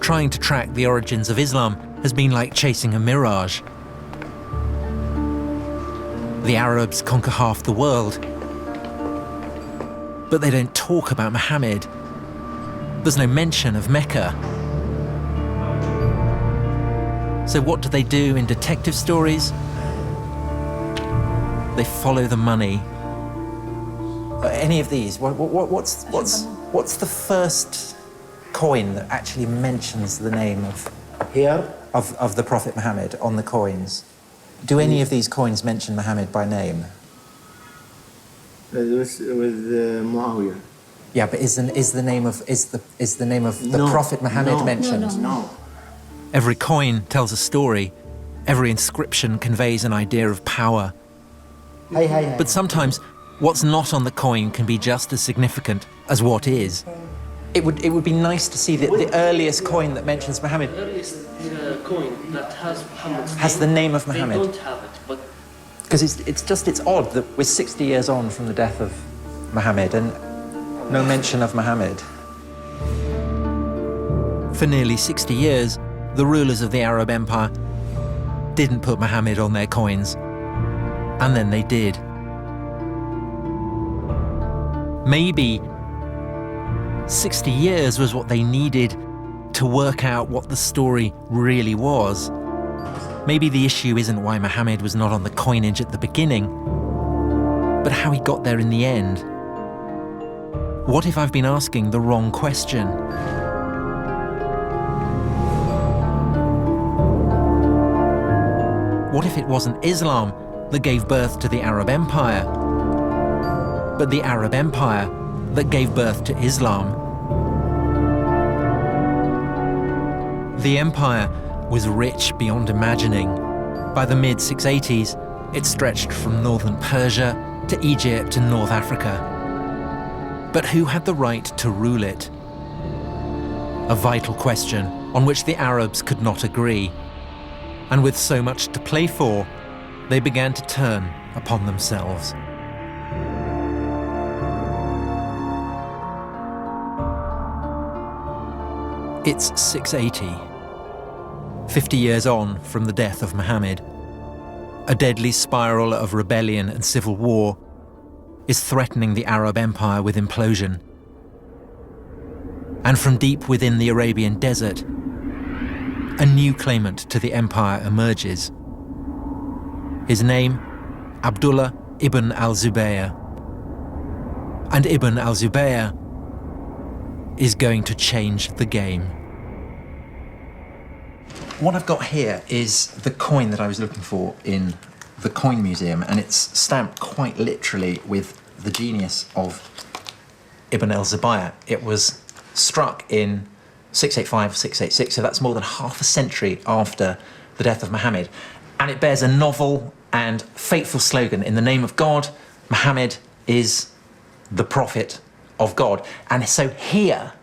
Trying to track the origins of Islam has been like chasing a mirage. The Arabs conquer half the world, but they don't talk about Muhammad. There's no mention of Mecca. So what do they do in detective stories? They follow the money. Any of these? What's the first coin that actually mentions the name of the Prophet Muhammad on the coins? Do any of these coins mention Muhammad by name? with Muawiyah. Yeah, but is the name of the Prophet Muhammad mentioned? No. Every coin tells a story. Every inscription conveys an idea of power. But sometimes what's not on the coin can be just as significant as what is. It would be nice to see the earliest coin that mentions Muhammad. The earliest coin that has Muhammad's has the name of Muhammad. They don't have it, but because it's odd that we're 60 years on from the death of Muhammad and no mention of Muhammad. For nearly 60 years, the rulers of the Arab Empire didn't put Muhammad on their coins, and then they did. Maybe 60 years was what they needed to work out what the story really was. Maybe the issue isn't why Muhammad was not on the coinage at the beginning, but how he got there in the end. What if I've been asking the wrong question? What if it wasn't Islam that gave birth to the Arab Empire, but the Arab Empire that gave birth to Islam? The empire was rich beyond imagining. By the mid-680s, it stretched from northern Persia to Egypt and North Africa. But who had the right to rule it? A vital question on which the Arabs could not agree. And with so much to play for, they began to turn upon themselves. It's 680. 50 years on from the death of Muhammad. A deadly spiral of rebellion and civil war is threatening the Arab Empire with implosion. And from deep within the Arabian desert, a new claimant to the empire emerges. His name, Abdullah ibn al-Zubayr. And Ibn al-Zubayr is going to change the game. What I've got here is the coin that I was looking for in the Coin Museum, and it's stamped quite literally with the genius of Ibn al-Zubayr. It was struck in 685, 686, so that's more than half a century after the death of Muhammad. And it bears a novel and fateful slogan: in the name of God, Muhammad is the prophet of God. And so here,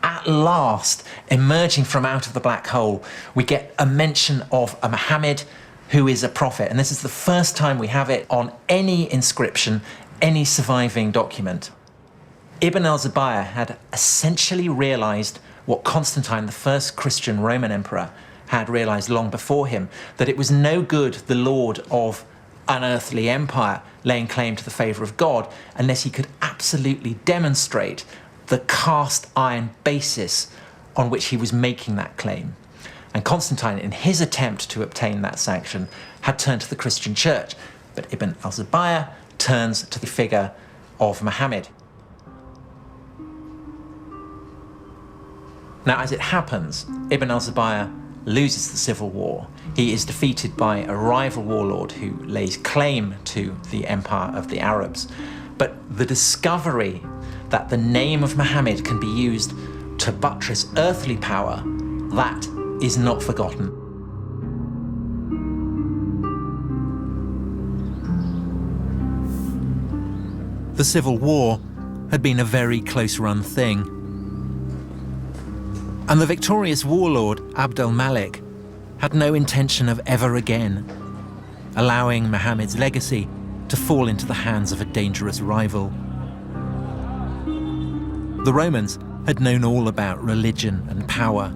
at last, emerging from out of the black hole, we get a mention of a Muhammad who is a prophet. And this is the first time we have it on any inscription, any surviving document. Ibn al-Zubayr had essentially realized what Constantine, the first Christian Roman emperor, had realized long before him, that it was no good the lord of an earthly empire laying claim to the favor of God unless he could absolutely demonstrate the cast iron basis on which he was making that claim. And Constantine, in his attempt to obtain that sanction, had turned to the Christian church. But Ibn al-Zubayr turns to the figure of Muhammad. Now, as it happens, Ibn al-Zubayr loses the civil war. He is defeated by a rival warlord who lays claim to the empire of the Arabs. But the discovery that the name of Muhammad can be used to buttress earthly power, that is not forgotten. The civil war had been a very close-run thing. And the victorious warlord, Abd al-Malik, had no intention of ever again allowing Muhammad's legacy to fall into the hands of a dangerous rival. The Romans had known all about religion and power.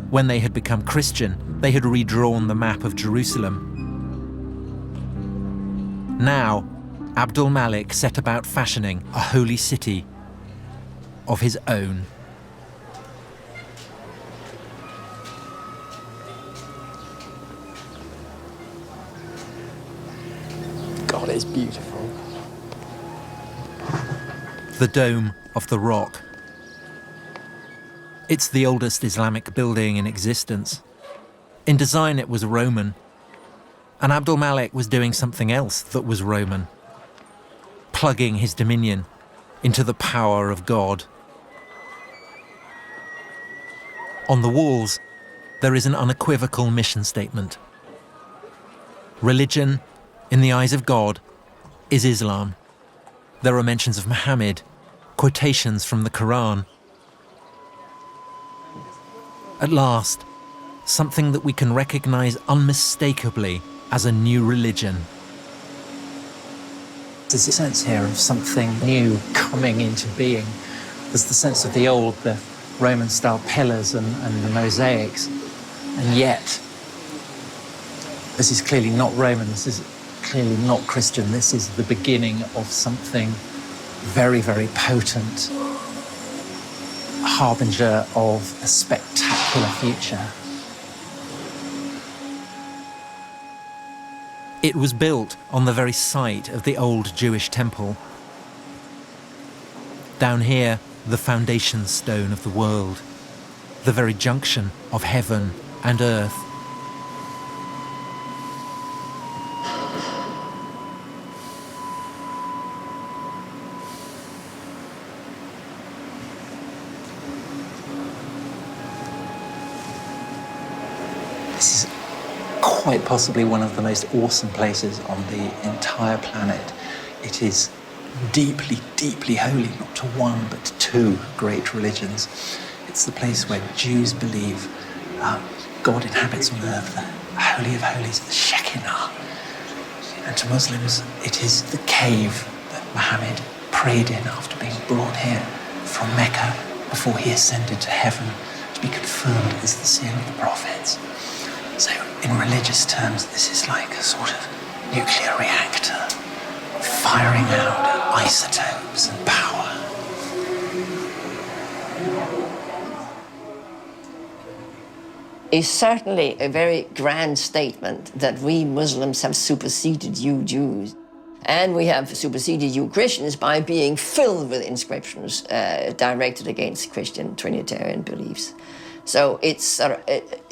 When they had become Christian, they had redrawn the map of Jerusalem. Now, Abd al-Malik set about fashioning a holy city of his own. God, it's beautiful. The Dome of the Rock. It's the oldest Islamic building in existence. In design, it was Roman. And Abd al-Malik was doing something else that was Roman, plugging his dominion into the power of God. On the walls, there is an unequivocal mission statement. Religion, in the eyes of God, is Islam. There are mentions of Muhammad, quotations from the Quran. At last, something that we can recognize unmistakably as a new religion. There's a sense here of something new coming into being. There's the sense of the old, the Roman-style pillars and the mosaics. And yet, this is clearly not Roman, this is clearly not Christian. This is the beginning of something very, very potent, a harbinger of a spectacular future. It was built on the very site of the old Jewish temple. Down here, the foundation stone of the world, the very junction of heaven and earth. This is quite possibly one of the most awesome places on the entire planet. It is deeply, deeply holy, not to one, but to two great religions. It's the place where Jews believe God inhabits on earth, the Holy of Holies, the Shekinah. And to Muslims, it is the cave that Muhammad prayed in after being brought here from Mecca before he ascended to heaven to be confirmed as the seal of the prophets. So, in religious terms, this is like a sort of nuclear reactor, firing out isotopes and power. is certainly a very grand statement that we Muslims have superseded you Jews. And we have superseded you Christians by being filled with inscriptions directed against Christian Trinitarian beliefs. So it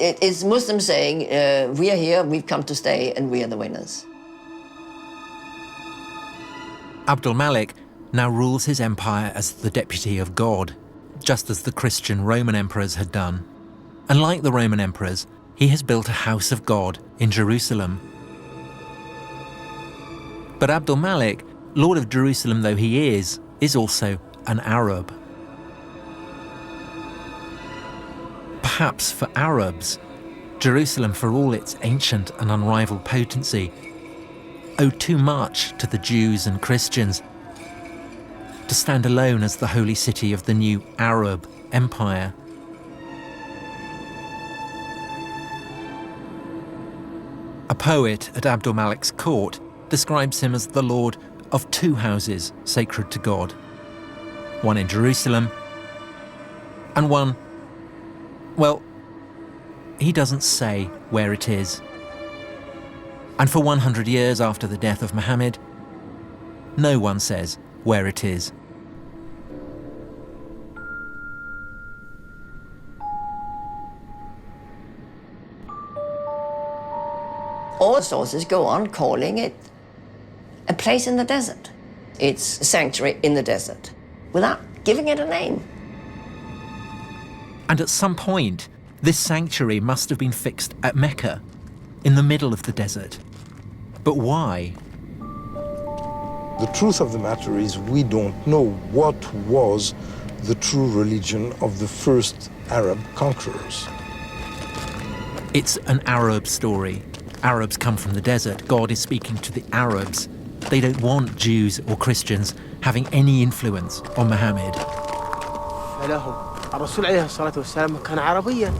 is Muslims saying, we are here, we've come to stay, and we are the winners. Abdul Malik now rules his empire as the deputy of God, just as the Christian Roman emperors had done. And like the Roman emperors, he has built a house of God in Jerusalem. But Abdul Malik, Lord of Jerusalem though he is also an Arab. Perhaps for Arabs, Jerusalem, for all its ancient and unrivaled potency, owed too much to the Jews and Christians to stand alone as the holy city of the new Arab empire. A poet at Abdul Malik's court describes him as the lord of two houses sacred to God, one in Jerusalem and one, well, he doesn't say where it is. And for 100 years after the death of Muhammad, no one says where it is. All sources go on calling it a place in the desert. It's a sanctuary in the desert, without giving it a name. And at some point, this sanctuary must have been fixed at Mecca, in the middle of the desert. But why? The truth of the matter is we don't know what was the true religion of the first Arab conquerors. It's an Arab story. Arabs come from the desert. God is speaking to the Arabs. They don't want Jews or Christians having any influence on Muhammad. الرسول عليه الصلاة والسلام كان عربيا.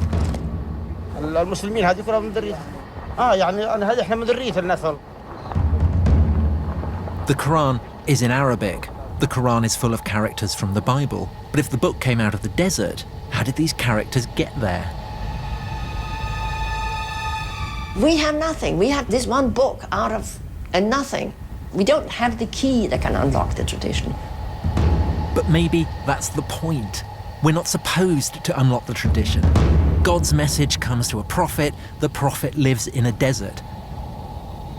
المسلمين هذه كلها من ذريته. يعني هذه احنا من ذرية النسل. The Quran is in Arabic. The Quran is full of characters from the Bible. But if the book came out of the desert, how did these characters get there? We have nothing. We have this one book out of a nothing. We don't have the key that can unlock the tradition. But maybe that's the point. We're not supposed to unlock the tradition. God's message comes to a prophet. The prophet lives in a desert.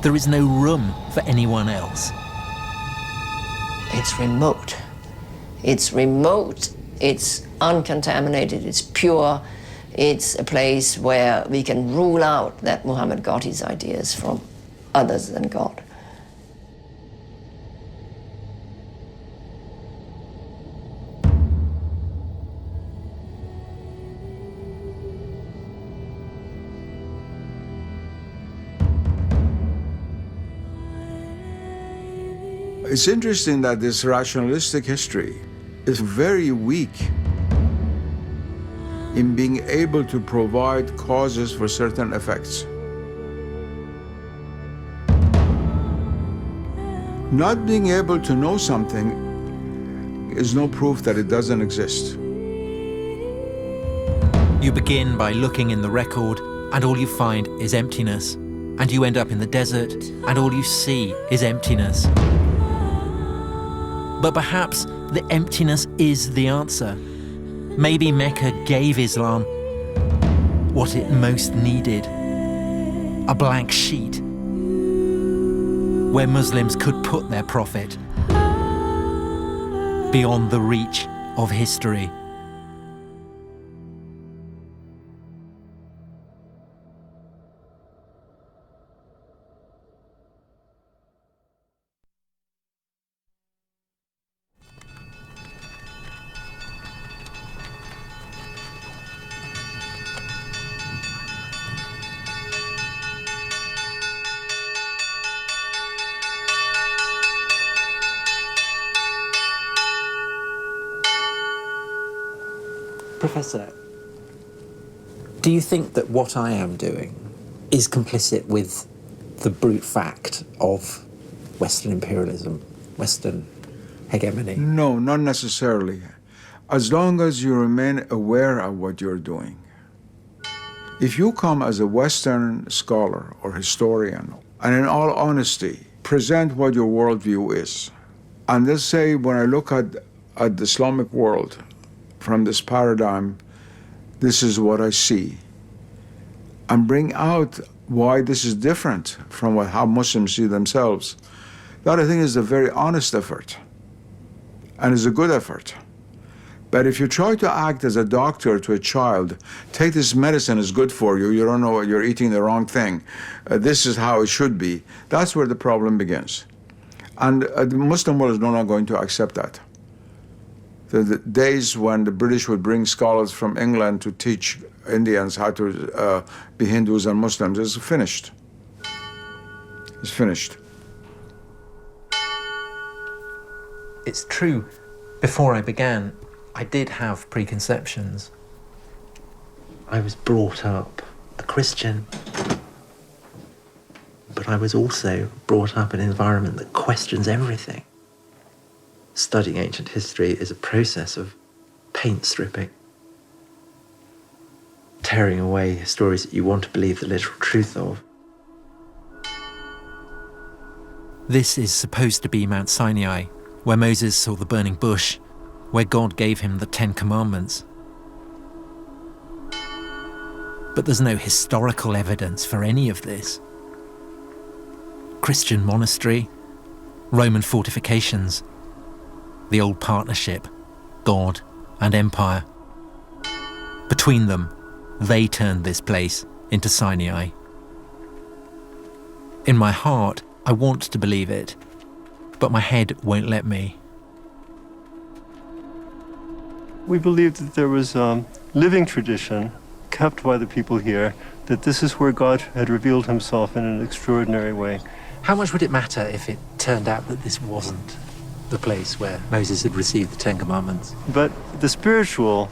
There is no room for anyone else. It's remote. It's remote. It's uncontaminated. It's pure. It's a place where we can rule out that Muhammad got his ideas from others than God. It's interesting that this rationalistic history is very weak in being able to provide causes for certain effects. Not being able to know something is no proof that it doesn't exist. You begin by looking in the record, and all you find is emptiness. And you end up in the desert, and all you see is emptiness. But perhaps the emptiness is the answer. Maybe Mecca gave Islam what it most needed. A blank sheet where Muslims could put their prophet beyond the reach of history. Professor, do you think that what I am doing is complicit with the brute fact of Western imperialism, Western hegemony? No, not necessarily. As long as you remain aware of what you're doing. If you come as a Western scholar or historian, and in all honesty, present what your worldview is, and let's say when I look at the Islamic world from this paradigm, this is what I see, and bring out why this is different from how Muslims see themselves, that I think is a very honest effort, and is a good effort. But if you try to act as a doctor to a child, take this medicine, is good for you, you don't know, you're eating the wrong thing, this is how it should be, that's where the problem begins. And the Muslim world is no longer going to accept that. The days when the British would bring scholars from England to teach Indians how to be Hindus and Muslims is finished. It's finished. It's true, before I began, I did have preconceptions. I was brought up a Christian, but I was also brought up in an environment that questions everything. Studying ancient history is a process of paint stripping, tearing away stories that you want to believe the literal truth of. This is supposed to be Mount Sinai, where Moses saw the burning bush, where God gave him the 10 Commandments. But there's no historical evidence for any of this. Christian monastery, Roman fortifications, the old partnership, God and empire. Between them, they turned this place into Sinai. In my heart, I want to believe it, but my head won't let me. We believed that there was a living tradition kept by the people here, that this is where God had revealed himself in an extraordinary way. How much would it matter if it turned out that this wasn't the place where Moses had received the 10 Commandments? But the spiritual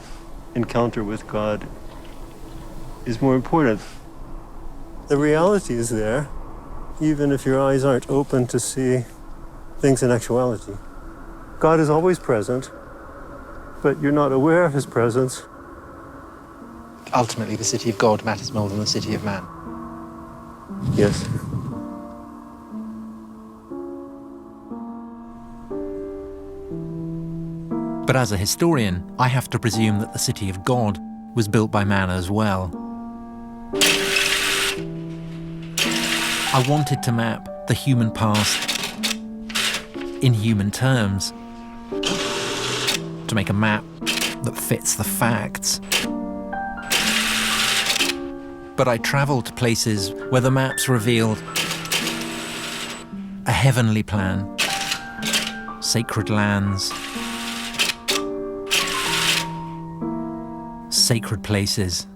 encounter with God is more important. The reality is there, even if your eyes aren't open to see things in actuality. God is always present, but you're not aware of his presence. Ultimately, the city of God matters more than the city of man. Yes. But as a historian, I have to presume that the city of God was built by man as well. I wanted to map the human past in human terms, to make a map that fits the facts. But I travelled to places where the maps revealed a heavenly plan, sacred lands, sacred places.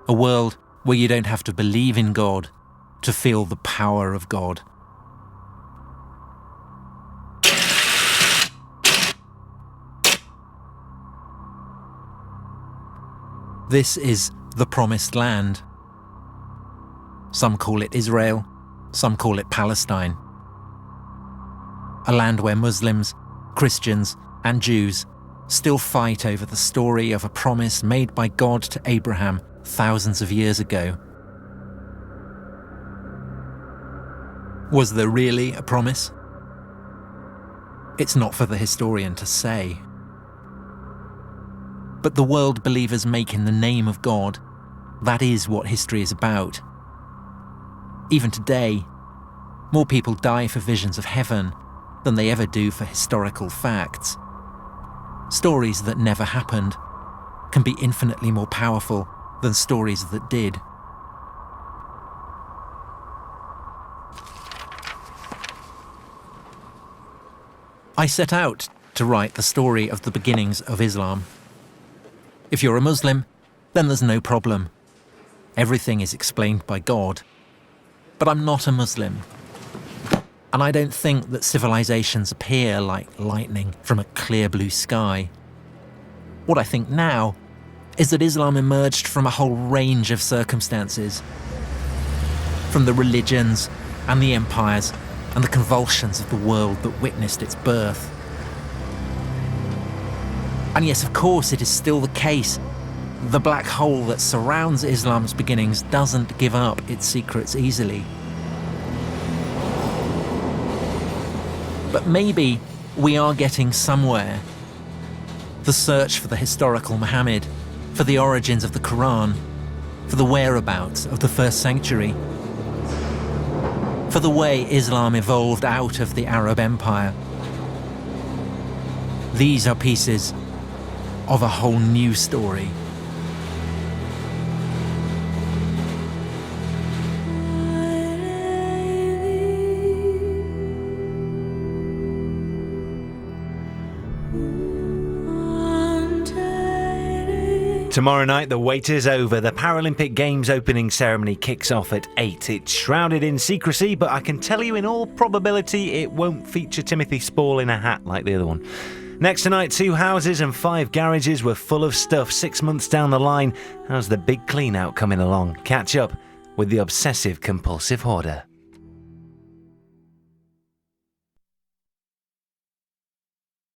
A world where you don't have to believe in God to feel the power of God. This is the Promised Land. Some call it Israel, some call it Palestine. A land where Muslims, Christians, and Jews still fight over the story of a promise made by God to Abraham thousands of years ago. Was there really a promise? It's not for the historian to say. But the world believers make in the name of God, that is what history is about. Even today, more people die for visions of heaven than they ever do for historical facts. Stories that never happened can be infinitely more powerful than stories that did. I set out to write the story of the beginnings of Islam. If you're a Muslim, then there's no problem. Everything is explained by God. But I'm not a Muslim. And I don't think that civilizations appear like lightning from a clear blue sky. What I think now is that Islam emerged from a whole range of circumstances. From the religions and the empires and the convulsions of the world that witnessed its birth. And yes, of course, it is still the case. The black hole that surrounds Islam's beginnings doesn't give up its secrets easily. But maybe we are getting somewhere. The search for the historical Muhammad, for the origins of the Quran, for the whereabouts of the first sanctuary, for the way Islam evolved out of the Arab Empire. These are pieces of a whole new story. Tomorrow night, the wait is over. The Paralympic Games opening ceremony kicks off at 8. It's shrouded in secrecy, but I can tell you in all probability it won't feature Timothy Spall in a hat like the other one. Next tonight, 2 houses and 5 garages were full of stuff 6 months down the line. How's the big clean out coming along? Catch up with the obsessive compulsive hoarder.